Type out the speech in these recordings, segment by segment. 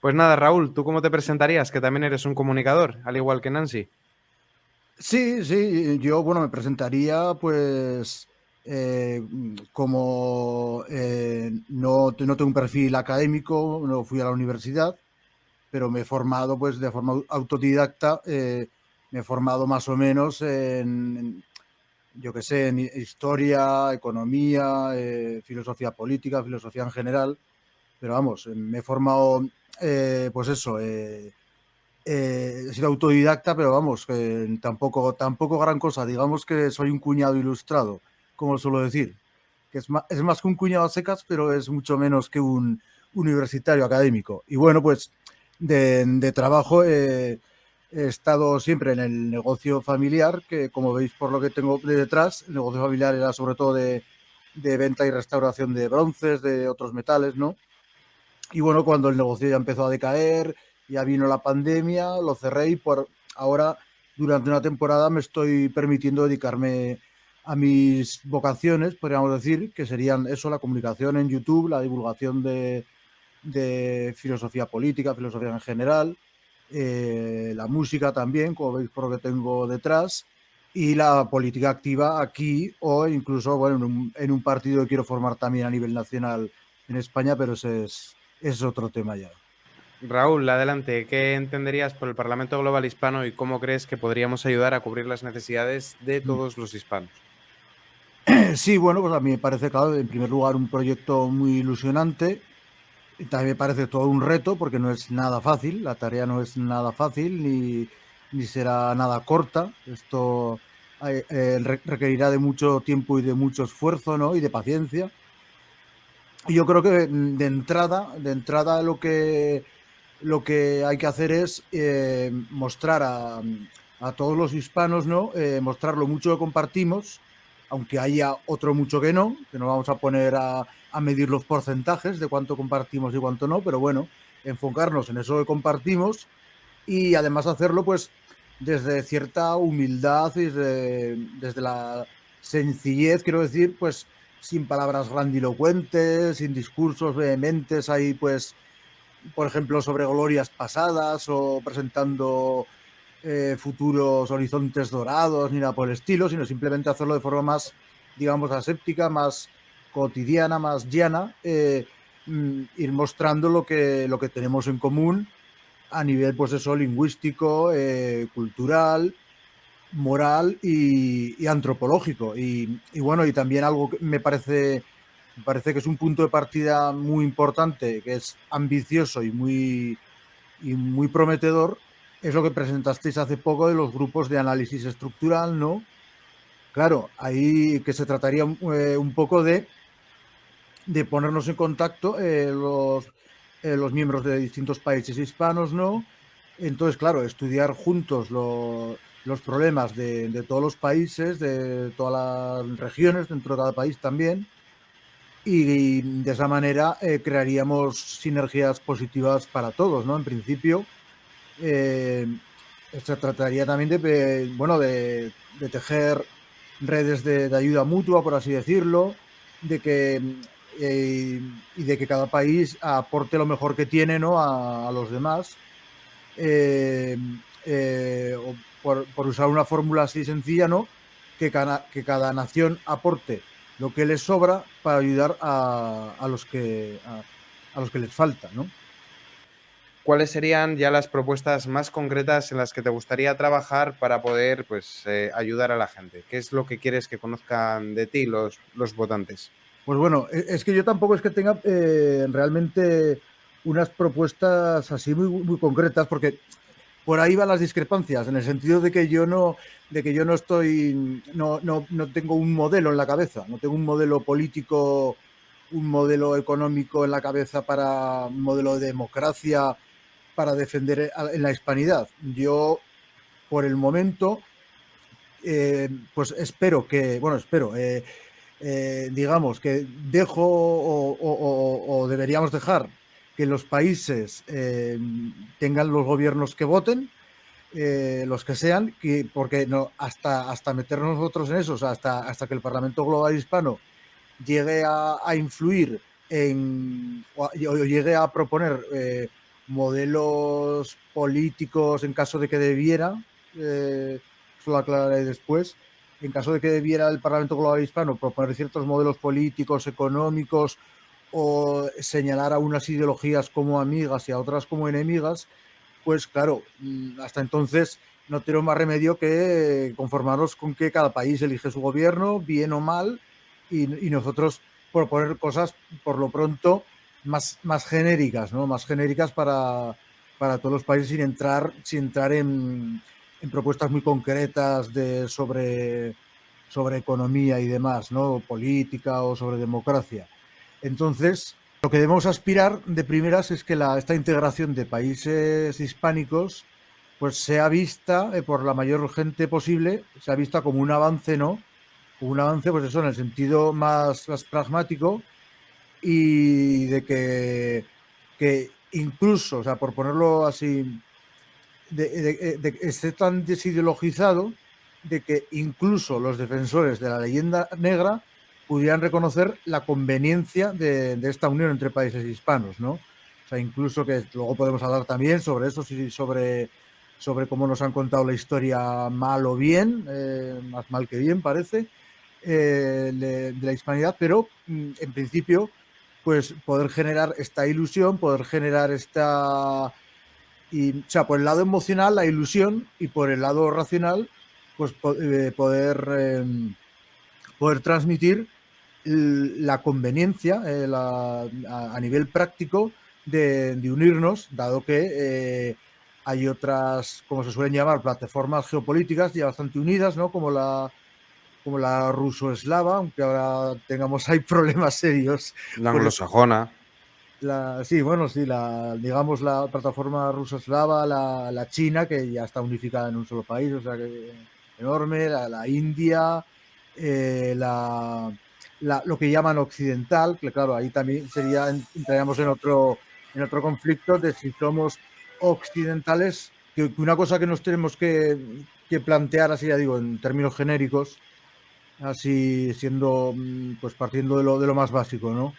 Pues nada, Raúl, ¿tú cómo te presentarías? Que también eres un comunicador, al igual que Nancy. Sí, sí, yo, bueno, me presentaría pues como no tengo un perfil académico, no fui a la universidad, pero me he formado pues de forma autodidacta, me he formado más o menos yo qué sé, en historia, economía, filosofía política, filosofía en general, pero vamos, me he formado, pues eso, he sido autodidacta, pero vamos, que tampoco gran cosa. Digamos que soy un cuñado ilustrado, como suelo decir. Que es más que un cuñado a secas, pero es mucho menos que un universitario académico. Y bueno, pues de trabajo he estado siempre en el negocio familiar, que como veis por lo que tengo de detrás, el negocio familiar era sobre todo de venta y restauración de bronces, de otros metales, ¿no? Y bueno, cuando el negocio ya empezó a decaer, ya vino la pandemia, lo cerré y por ahora, durante una temporada, me estoy permitiendo dedicarme a mis vocaciones, podríamos decir, que serían eso, la comunicación en YouTube, la divulgación de filosofía política, filosofía en general, la música también, como veis por lo que tengo detrás, y la política activa aquí o incluso bueno, en un partido que quiero formar también a nivel nacional en España, pero ese es otro tema ya. Raúl, adelante, ¿qué entenderías por el Parlamento Global Hispano y cómo crees que podríamos ayudar a cubrir las necesidades de todos los hispanos? Sí, bueno, pues a mí me parece, claro, en primer lugar, un proyecto muy ilusionante. Y también me parece todo un reto porque no es nada fácil, la tarea no es nada fácil ni será nada corta. Esto requerirá de mucho tiempo y de mucho esfuerzo, ¿no? Y de paciencia. Y yo creo que de entrada lo que hay que hacer es mostrar a todos los hispanos, ¿no? Mostrar lo mucho que compartimos, aunque haya otro mucho que no vamos a poner a medir los porcentajes de cuánto compartimos y cuánto no, pero bueno, enfocarnos en eso que compartimos y además hacerlo pues desde cierta humildad y desde la sencillez, quiero decir, pues sin palabras grandilocuentes, sin discursos vehementes ahí pues por ejemplo, sobre glorias pasadas o presentando futuros horizontes dorados ni nada por el estilo, sino simplemente hacerlo de forma más, digamos, aséptica, más cotidiana, más llana, ir mostrando lo que tenemos en común a nivel, pues eso, lingüístico, cultural, moral y antropológico. Y bueno, y también algo que me parece que es un punto de partida muy importante, que es ambicioso y muy prometedor, es lo que presentasteis hace poco de los grupos de análisis estructural, ¿no? Claro, ahí que se trataría un poco de ponernos en contacto los miembros de distintos países hispanos, ¿no? Entonces, claro, estudiar juntos los problemas de todos los países, de todas las regiones, dentro de cada país también, y de esa manera crearíamos sinergias positivas para todos, ¿no? En principio, eh, se trataría también bueno, de tejer redes de ayuda mutua, por así decirlo, de que, y de que cada país aporte lo mejor que tiene, ¿no? a los demás. Eh, o por usar una fórmula así sencilla, ¿no? Que cada nación aporte lo que les sobra para ayudar a los que les falta, ¿no? ¿Cuáles serían ya las propuestas más concretas en las que te gustaría trabajar para poder, pues, ayudar a la gente? ¿Qué es lo que quieres que conozcan de ti los votantes? Pues bueno, es que yo tampoco es que tenga realmente unas propuestas así muy concretas, porque por ahí van las discrepancias, en el sentido de que yo no estoy, no tengo un modelo en la cabeza, no tengo un modelo político, un modelo económico en la cabeza para un modelo de democracia para defender en la hispanidad. Yo, por el momento, pues digamos que dejo o deberíamos dejar que los países tengan los gobiernos que voten, los que sean, porque no, hasta meternos nosotros en eso, o sea, hasta que el Parlamento Global Hispano llegue a influir o llegue a proponer modelos políticos en caso de que debiera, eso lo aclararé después, en caso de que debiera el Parlamento Global Hispano proponer ciertos modelos políticos, económicos, o señalar a unas ideologías como amigas y a otras como enemigas, pues claro, hasta entonces no tenemos más remedio que conformarnos con que cada país elige su gobierno, bien o mal, y nosotros proponer cosas, por lo pronto, más genéricas, ¿no? Más genéricas para todos los países sin entrar en propuestas muy concretas sobre economía y demás, ¿no? Política o sobre democracia. Entonces, lo que debemos aspirar de primeras es que esta integración de países hispánicos pues sea vista por la mayor gente posible, sea vista como un avance, ¿no? Como un avance, pues eso, en el sentido más pragmático y de que incluso, o sea, por ponerlo así, de esté tan desideologizado de que incluso los defensores de la leyenda negra pudieran reconocer la conveniencia de esta unión entre países hispanos, ¿no? O sea, incluso que luego podemos hablar también sobre eso, sobre cómo nos han contado la historia mal o bien, más mal que bien parece, de la hispanidad, pero en principio, pues poder generar esta ilusión, poder generar esta... Y, o sea, por el lado emocional, la ilusión, y por el lado racional, pues poder transmitir la conveniencia a nivel práctico de unirnos, dado que hay otras, como se suelen llamar, plataformas geopolíticas ya bastante unidas, ¿no? Como la ruso-eslava, aunque ahora tengamos ahí problemas serios La por eso. anglosajona. Sí, bueno, sí, digamos la plataforma ruso-eslava, la China, que ya está unificada en un solo país, o sea que enorme, la India, lo que llaman occidental, que claro, ahí también entraríamos en otro conflicto de si somos occidentales, que una cosa que nos tenemos que plantear, así ya digo, en términos genéricos, así siendo, pues partiendo de lo más básico, ¿no?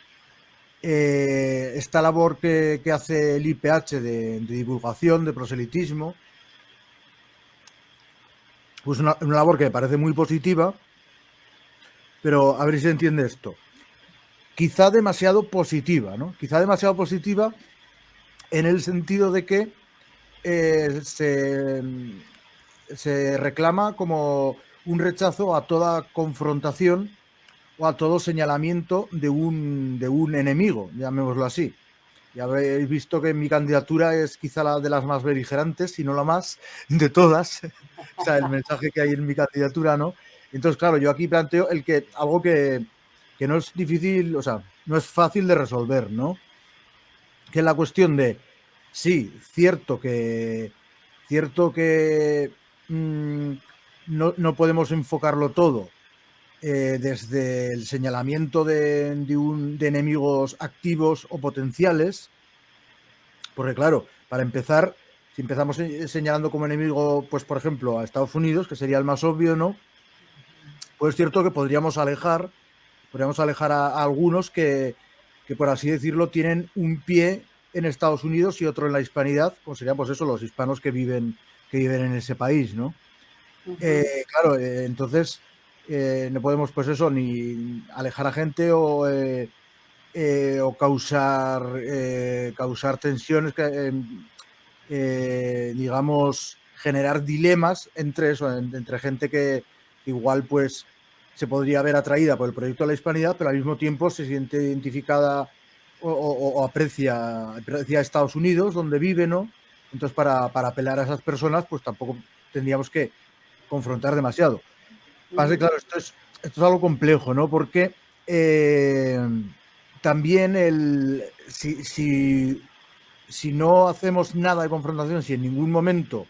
Esta labor que hace el IPH de divulgación, de proselitismo, pues una labor que me parece muy positiva, pero a ver si se entiende esto. Quizá demasiado positiva, ¿no? Quizá demasiado positiva en el sentido de que se reclama como un rechazo a toda confrontación o a todo señalamiento de un enemigo, llamémoslo así. Ya habréis visto que mi candidatura es quizá la de las más beligerantes, si no la más, de todas. O sea, el mensaje que hay en mi candidatura, ¿no? Entonces, claro, yo aquí planteo algo que no es difícil, o sea, no es fácil de resolver, ¿no? Que es la cuestión de, sí, cierto que no podemos enfocarlo todo desde el señalamiento de enemigos activos o potenciales, porque claro, para empezar, si empezamos señalando como enemigo, pues por ejemplo, a Estados Unidos, que sería el más obvio, ¿no? Pues es cierto que podríamos alejar a algunos que, por así decirlo, tienen un pie en Estados Unidos y otro en la hispanidad, como serían, pues eso, los hispanos que viven en ese país, ¿no? Claro, entonces no podemos, pues eso, ni alejar a gente o causar tensiones, digamos, generar dilemas entre eso, entre gente que igual pues se podría ver atraída por el proyecto de la hispanidad, pero al mismo tiempo se siente identificada o aprecia a Estados Unidos, donde vive, ¿no? Entonces, para apelar a esas personas, pues tampoco tendríamos que confrontar demasiado. Pasa que, claro, esto es algo complejo, ¿no? Porque también si no hacemos nada de confrontación, si en ningún momento,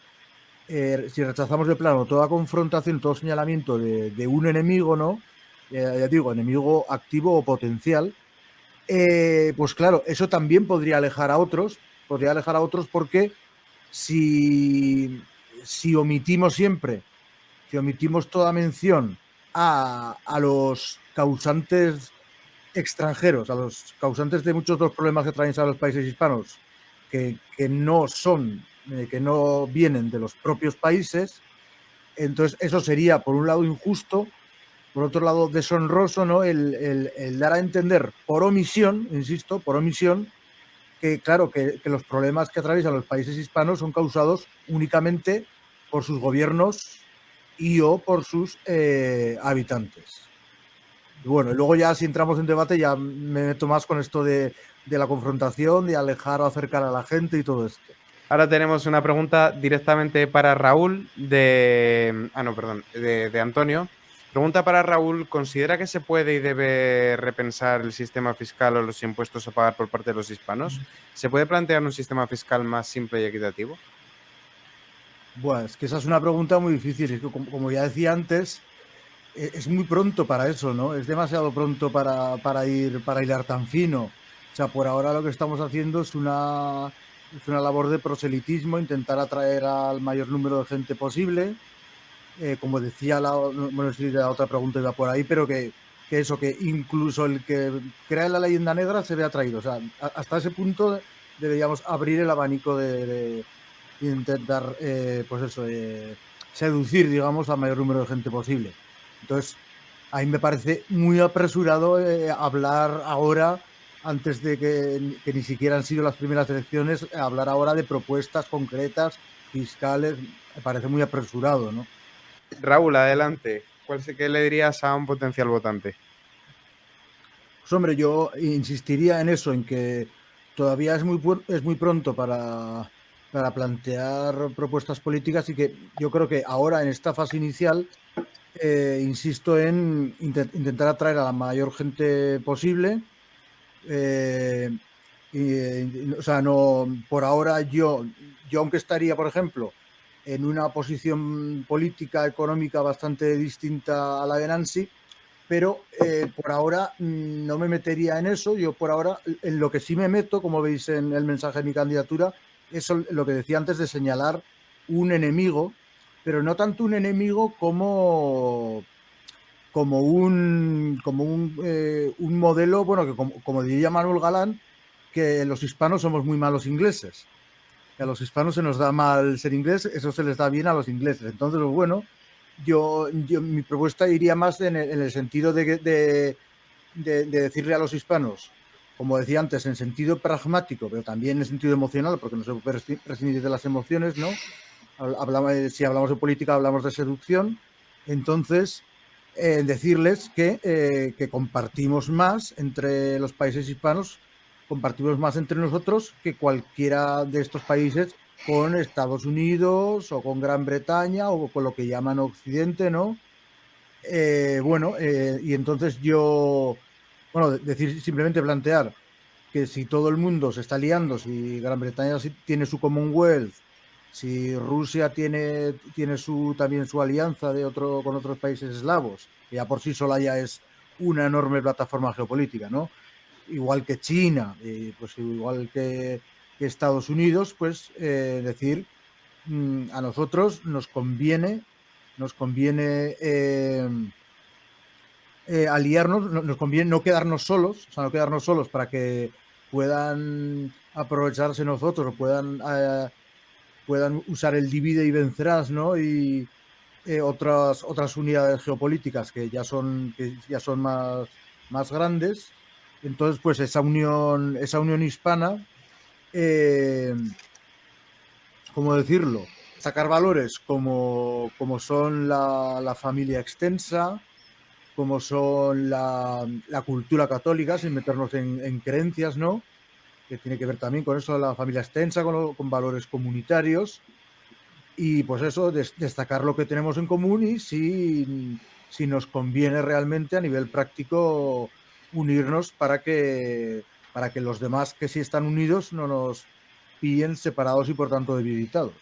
si rechazamos de plano toda confrontación, todo señalamiento de un enemigo, ¿no? Ya digo, enemigo activo o potencial, pues claro, eso también podría alejar a otros porque si omitimos siempre, si omitimos toda mención a los causantes extranjeros, a los causantes de muchos de los problemas que atraviesan los países hispanos, que no son, que no vienen de los propios países. Entonces, eso sería, por un lado, injusto, por otro lado, deshonroso, ¿no? El dar a entender por omisión, insisto, por omisión, que claro, que los problemas que atraviesan los países hispanos son causados únicamente por sus gobiernos y o por sus habitantes. Y bueno, y luego ya si entramos en debate ya me meto más con esto de la confrontación, de alejar o acercar a la gente y todo esto. Ahora tenemos una pregunta directamente para Raúl no, perdón, de Antonio. Pregunta para Raúl, ¿considera que se puede y debe repensar el sistema fiscal o los impuestos a pagar por parte de los hispanos? ¿Se puede plantear un sistema fiscal más simple y equitativo? Bueno, es que esa es una pregunta muy difícil. Es que, como ya decía antes, es muy pronto para eso, ¿no? Es demasiado pronto para hilar tan fino. O sea, por ahora lo que estamos haciendo es una labor de proselitismo, intentar atraer al mayor número de gente posible. Como decía, bueno, si la otra pregunta iba por ahí, pero que eso, que incluso el que crea la leyenda negra se ve atraído. O sea, hasta ese punto deberíamos abrir el abanico de intentar, pues eso, seducir, digamos, al mayor número de gente posible. Entonces, a mí me parece muy apresurado hablar ahora, antes de que ni siquiera han sido las primeras elecciones, hablar ahora de propuestas concretas, fiscales, me parece muy apresurado, ¿no? Raúl, adelante. ¿Qué le dirías a un potencial votante? Pues hombre, yo insistiría en eso, en que todavía es muy pronto para plantear propuestas políticas y que yo creo que ahora en esta fase inicial insisto en intentar atraer a la mayor gente posible. O sea, no, por ahora yo aunque estaría, por ejemplo, en una posición política, económica bastante distinta a la de Nancy, pero por ahora no me metería en eso. Yo por ahora en lo que sí me meto, como veis en el mensaje de mi candidatura, es lo que decía antes de señalar un enemigo, pero no tanto un enemigo como un modelo, bueno, que como diría Manuel Galán, que los hispanos somos muy malos ingleses. Que a los hispanos se nos da mal ser inglés, eso se les da bien a los ingleses. Entonces, pues bueno, mi propuesta iría más en el sentido de decirle a los hispanos, como decía antes, en sentido pragmático, pero también en sentido emocional, porque no se puede prescindir de las emociones, ¿no? Si hablamos de política, hablamos de seducción. Entonces, decirles que compartimos más entre los países hispanos, compartimos más entre nosotros que cualquiera de estos países con Estados Unidos o con Gran Bretaña o con lo que llaman Occidente, ¿no? Y entonces simplemente plantear que si todo el mundo se está liando, si Gran Bretaña tiene su Commonwealth, si Rusia tiene también su alianza con otros países eslavos, que ya por sí sola ya es una enorme plataforma geopolítica, ¿no? Igual que China, pues igual que Estados Unidos, pues decir, a nosotros nos conviene aliarnos, nos conviene no quedarnos solos, para que puedan aprovecharse nosotros o puedan usar el divide y vencerás, ¿no? Y otras unidades geopolíticas que ya son más grandes. Entonces, pues esa unión hispana, ¿cómo decirlo? Sacar valores como son la familia extensa, como son la cultura católica, sin meternos en creencias, ¿no? Que tiene que ver también con eso, la familia extensa, con valores comunitarios. Y pues eso, destacar lo que tenemos en común y si nos conviene realmente a nivel práctico unirnos para que los demás que sí están unidos no nos pillen separados y por tanto debilitados.